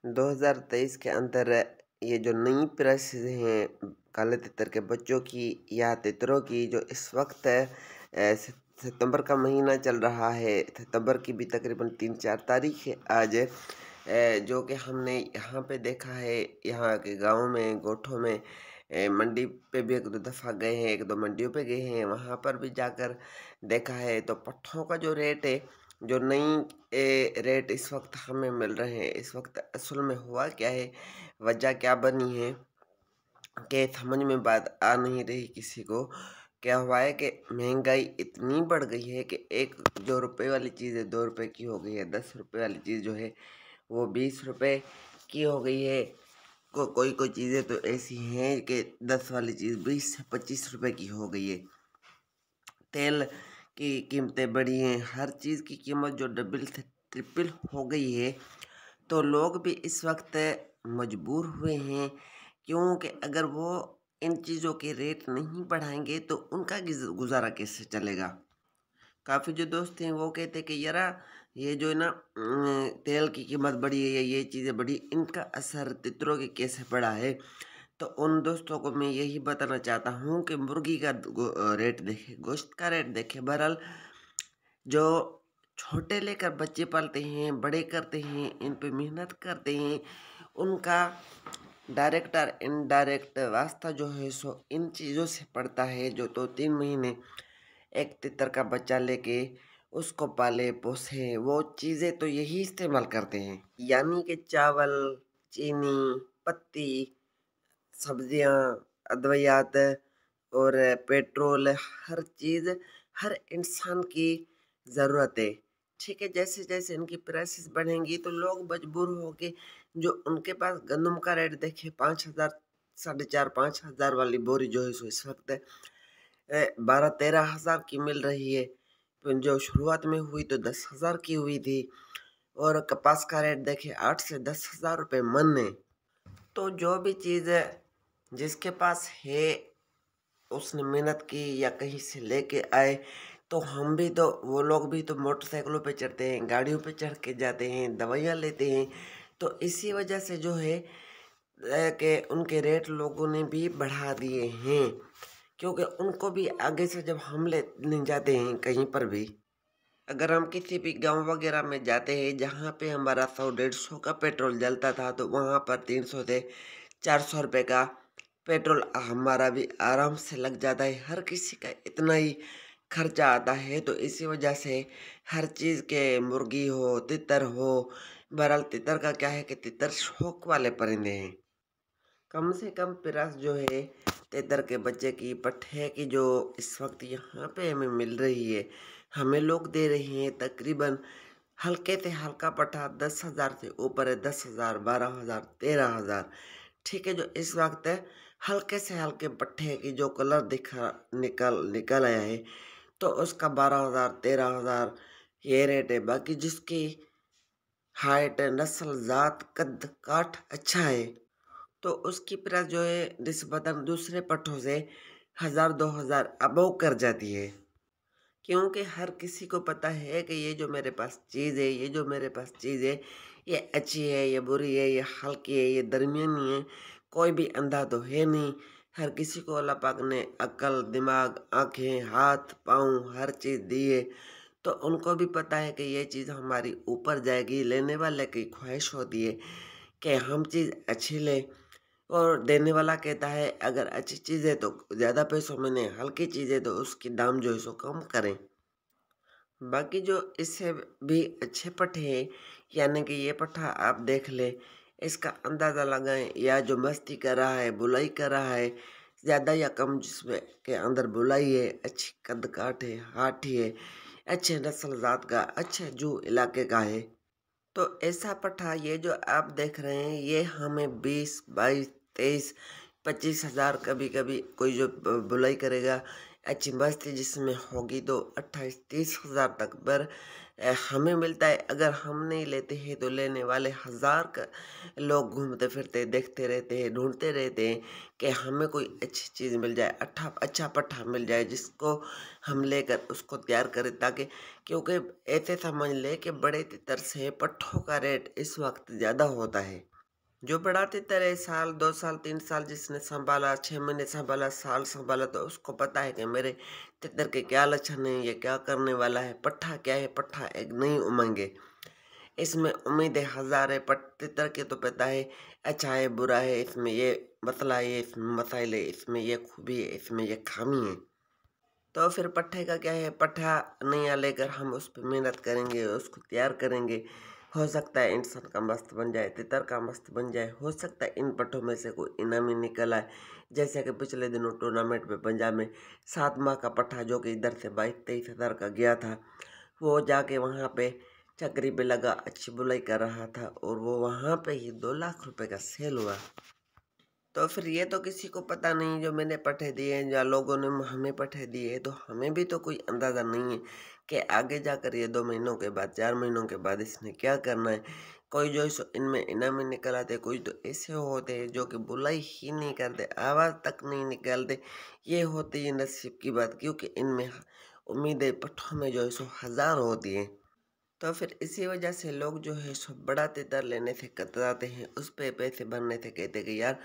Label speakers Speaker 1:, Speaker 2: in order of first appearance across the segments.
Speaker 1: 2023 के अंदर ये जो नई प्राइसेस हैं काले तितर के बच्चों की या तितरों की, जो इस वक्त सितंबर का महीना चल रहा है। सितंबर की भी तकरीबन 3-4 तारीख है आज। जो कि हमने यहाँ पे देखा है, यहाँ के गाँव में, गोठों में, मंडी पे भी 1-2 दफ़ा गए हैं, 1-2 मंडियों पे गए हैं, वहाँ पर भी जाकर देखा है। तो पट्ठों का जो रेट है, जो नई रेट इस वक्त हमें मिल रहे हैं, इस वक्त असल में हुआ क्या है, वजह क्या बनी है कि समझ में बात आ नहीं रही किसी को। क्या हुआ है कि महंगाई इतनी बढ़ गई है कि एक जो रुपए वाली चीज़ है 2 रुपए की हो गई है, 10 रुपए वाली चीज़ जो है वो 20 रुपए की हो गई है। कोई कोई चीज़ें तो ऐसी हैं कि 10 वाली चीज़ 20 से 25 रुपए की हो गई है। तेल की कीमतें बढ़ी हैं, हर चीज़ की कीमत जो डबल से ट्रिपल हो गई है। तो लोग भी इस वक्त मजबूर हुए हैं, क्योंकि अगर वो इन चीज़ों के रेट नहीं बढ़ाएंगे तो उनका गुजारा कैसे चलेगा। काफ़ी जो दोस्त हैं वो कहते हैं कि यारा ये जो है ना, तेल की कीमत बढ़ी है या ये चीज़ें बढ़ी, इनका असर तितरों के कैसे पड़ा है। तो उन दोस्तों को मैं यही बताना चाहता हूँ कि मुर्गी का रेट देखें, गोश्त का रेट देखें। बहरहाल जो छोटे लेकर बच्चे पालते हैं, बड़े करते हैं, इन पे मेहनत करते हैं, उनका डायरेक्ट और इनडायरेक्ट वास्ता जो है सो इन चीज़ों से पड़ता है। जो 2-3 महीने एक तितर का बच्चा लेके उसको पाले पोसे, वो चीज़ें तो यही इस्तेमाल करते हैं, यानी कि चावल, चीनी, पत्ती, सब्जियां, अद्वियात और पेट्रोल, हर चीज़ हर इंसान की ज़रूरत है। ठीक है, जैसे जैसे इनकी प्राइसेस बढ़ेंगी तो लोग मजबूर होके, जो उनके पास गंदम का रेट देखे 5,000, 4,500 वाली बोरी जो है सो इस वक्त 12-13 हज़ार की मिल रही है। जो शुरुआत में हुई तो 10,000 की हुई थी। और कपास का रेट देखे 8 से 10,000 रुपये मन है। तो जो भी चीज़ जिसके पास है उसने मेहनत की या कहीं से लेके आए, तो हम भी तो, वो लोग भी तो मोटरसाइकिलों पे चढ़ते हैं, गाड़ियों पे चढ़ के जाते हैं, दवाइयाँ लेते हैं। तो इसी वजह से जो है कि उनके रेट लोगों ने भी बढ़ा दिए हैं, क्योंकि उनको भी आगे से जब हम लेने जाते हैं कहीं पर भी, अगर हम किसी भी गांव वगैरह में जाते हैं जहाँ पे हमारा 100-150 का पेट्रोल जलता था, तो वहाँ पर 300 से 400 रुपये का पेट्रोल हमारा भी आराम से लग जाता है। हर किसी का इतना ही खर्चा आता है। तो इसी वजह से हर चीज़ के, मुर्गी हो, तितर हो, बहरहाल तितर का क्या है कि तितर शौक वाले परिंदे हैं। कम से कम प्राइस जो है तितर के बच्चे की, पट्ठे की, जो इस वक्त यहाँ पे हमें मिल रही है, हमें लोग दे रहे हैं तकरीबन हल्के से हल्का पट्ठा 10,000 से ऊपर है, 10,000, 12,000, 13,000। ठीक है, जो इस वक्त है हल्के से हल्के पट्ठे की जो कलर दिखा निकल निकल आया है, तो उसका 12,000, 13,000 ये रेट है। बाकी जिसकी हाइट, नस्ल, जात, कद काठ अच्छा है, तो उसकी प्राइस जो है निस्बतन दूसरे पट्ठों से 1,000-2,000 अबव कर जाती है। क्योंकि हर किसी को पता है कि ये जो मेरे पास चीज़ है, ये जो मेरे पास चीज़ है, ये अच्छी है, ये बुरी है, ये हल्की है, ये दरमियानी है। कोई भी अंधा तो है नहीं। हर किसी को अल्लाह पाक ने अक्ल, दिमाग, आँखें, हाथ, पाँव हर चीज़ दी है। तो उनको भी पता है कि ये चीज़ हमारी ऊपर जाएगी। लेने वाले की ख्वाहिश होती है कि हम चीज़ अच्छी लें, और देने वाला कहता है अगर अच्छी चीज़ है तो ज़्यादा पैसों में लें, हल्की चीज़ है तो उसकी दाम जो है सो कम करें। बाकी जो इससे भी अच्छे पट्ठे हैं, यानी कि ये पट्ठा आप देख लें, इसका अंदाज़ा लगाएं, या जो मस्ती कर रहा है, बुलाई कर रहा है, ज़्यादा या कम जिसमें के अंदर बुलाई है, अच्छी कद काठ है, हाथी है, अच्छे नस्ल जात का, अच्छे जू इलाके का है, तो ऐसा पट्ठा ये जो आप देख रहे हैं, ये हमें 20, 22, 23, 25,000, कभी कभी कोई जो बुलाई करेगा अच्छी मस्ती जिसमें होगी तो 28-30,000 तक पर हमें मिलता है। अगर हम नहीं लेते हैं तो लेने वाले हज़ार का लोग घूमते फिरते देखते रहते हैं, ढूंढते रहते हैं कि हमें कोई अच्छी चीज़ मिल जाए, अच्छा पट्ठा मिल जाए जिसको हम लेकर उसको तैयार करें, ताकि, क्योंकि ऐसे समझ ले कि बड़े तितर से पट्ठों का रेट इस वक्त ज़्यादा होता है। जो बढ़ाते तरह साल 2 साल 3 साल जिसने संभाला, 6 महीने संभाला, साल संभाला, तो उसको पता है कि मेरे तितर के क्या लक्षण है, ये क्या करने वाला है। पट्ठा क्या है? पट्ठा एक नई उमंग है। इसमें उम्मीदें हजार है। तितर के तो पता है अच्छा है बुरा है, इसमें ये मसला है, इसमें मसाइल है, इसमें ये खूबी है, इसमें ये खामी है। तो फिर पट्ठे का क्या है? पट्ठा नया लेकर हम उस पर मेहनत करेंगे, उसको तैयार करेंगे। हो सकता है इंसान का मस्त बन जाए, तितर का मस्त बन जाए। हो सकता है इन पट्ठों में से कोई इनामी निकल आए। जैसे कि पिछले दिनों टूर्नामेंट में पंजाब में 7 माह का पट्ठा जो कि इधर से 22-23 हज़ार का गया था, वो जाके वहाँ पे चक्री पे लगा, अच्छी बुलाई कर रहा था और वो वहाँ पे ही 2 लाख रुपए का सेल हुआ। तो फिर ये तो किसी को पता नहीं जो मैंने पट्ठे दिए हैं या लोगों ने हमें पट्ठे दिए, तो हमें भी तो कोई अंदाज़ा नहीं है कि आगे जाकर ये 2 महीनों के बाद 4 महीनों के बाद इसने क्या करना है। कोई जो इनमें इनामी निकल आते, कोई तो ऐसे होते हैं जो कि बुलाई ही नहीं करते, आवाज़ तक नहीं निकालते। ये होती है नसीब की बात, क्योंकि इनमें उम्मीदें पट्ठों में जो है सो हजार होती हैं। तो फिर इसी वजह से लोग जो है सो बड़ा तितर लेने से कतराते हैं, उस पे पैसे भरने से कहते कि यार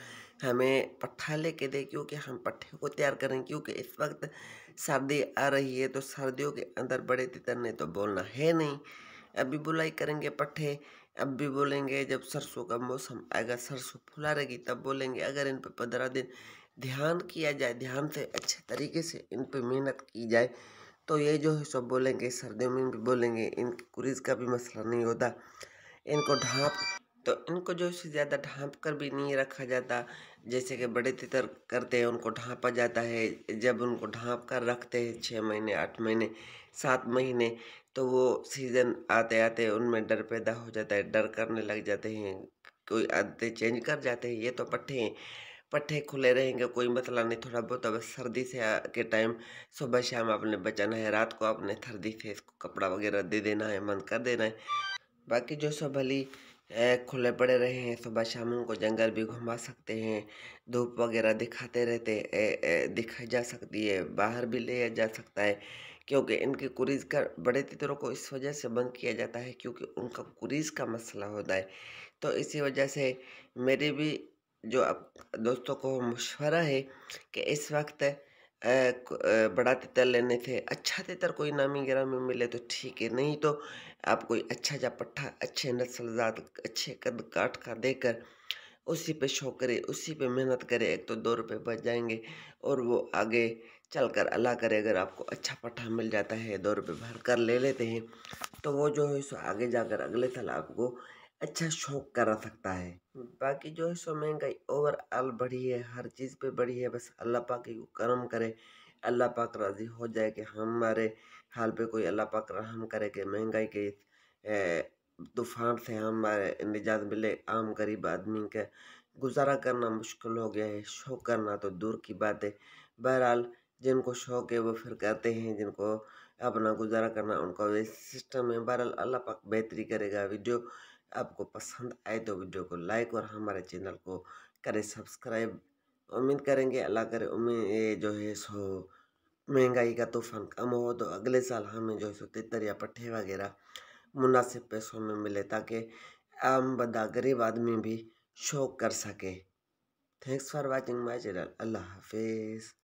Speaker 1: हमें पट्ठा लेके दे, क्योंकि हम पट्ठे को तैयार करें। क्योंकि इस वक्त सर्दी आ रही है, तो सर्दियों के अंदर बड़े तितर ने तो बोलना है नहीं। अभी बुलाई करेंगे पट्ठे, अब भी बोलेंगे जब सरसों का मौसम आएगा, सरसों फुला रहेगी, तब बोलेंगे। अगर इन पे 15 दिन ध्यान किया जाए, ध्यान से अच्छे तरीके से इन पे मेहनत की जाए, तो ये जो है सब बोलेंगे। सर्दियों में भी बोलेंगे। इनकी कुरीज का भी मसला नहीं होता। इनको ढाँप तो इनको जो है ज़्यादा ढाँप कर भी नहीं रखा जाता। जैसे कि बड़े तितर करते हैं, उनको ढाँपा जाता है। जब उनको ढाँप कर रखते हैं 6 महीने 8 महीने 7 महीने, तो वो सीज़न आते आते उनमें डर पैदा हो जाता है, डर करने लग जाते हैं, कोई आदतें चेंज कर जाते हैं। ये तो पट्ठे हैं, पट्ठे खुले रहेंगे, कोई मसला नहीं। थोड़ा बहुत अब सर्दी से के टाइम सुबह शाम आपने बचाना है, रात को आपने सर्दी से इसको कपड़ा वगैरह दे देना है, बंद कर देना है। बाकी जो सब भली खुले पड़े रहे हैं, सुबह शाम उनको जंगल भी घुमा सकते हैं, धूप वगैरह दिखाते रहते दिखाई जा सकती है, बाहर भी ले जा सकता है। क्योंकि इनकी कुरीज का बड़े तितरों को इस वजह से बंद किया जाता है क्योंकि उनका कुरीज का मसला होता है। तो इसी वजह से मेरे भी जो अब दोस्तों को मशवरा है कि इस वक्त बड़ा तितर लेने से अच्छा तितर कोई नामी गिरामी मिले तो ठीक है, नहीं तो आप कोई अच्छा जा पट्ठा अच्छे नस्लजात अच्छे कद काठ का देकर उसी पे शौक करे, उसी पे मेहनत करे। एक तो 2 रुपये बच जाएंगे और वो आगे चलकर अल्लाह करे अगर आपको अच्छा पट्ठा मिल जाता है, 2 रुपये भर कर ले लेते हैं, तो वो जो है सो आगे जाकर अगले साल आपको अच्छा शौक करा सकता है। बाकी जो है सो महंगाई ओवरऑल बढ़ी है, हर चीज़ पे बढ़ी है। बस अल्लाह पाक ही करम करे, अल्लाह पाक राज़ी हो जाए कि हमारे हाल पे कोई अल्लाह पाक रहम करे कि महंगाई के तूफान से हमारे निजात मिले। आम गरीब आदमी का गुजारा करना मुश्किल हो गया है, शौक करना तो दूर की बात है। बहरहाल जिनको शौक है वो फिर करते हैं, जिनको अपना गुजारा करना उनका वे सिस्टम है। बहरहाल अल्लाह पाक बेहतरी करेगा। वीडियो आपको पसंद आए तो वीडियो को लाइक और हमारे चैनल को करें सब्सक्राइब। उम्मीद करेंगे अल्लाह करे उम्मीद ये जो है सो महंगाई का तूफान कम हो तो अगले साल हमें जो है सो तितर या पट्ठे वगैरह मुनासिब पैसों में मिले, ताकि आम बंदा गरीब आदमी भी शौक कर सके। Thanks for watching my channel. Allah हाफिज़।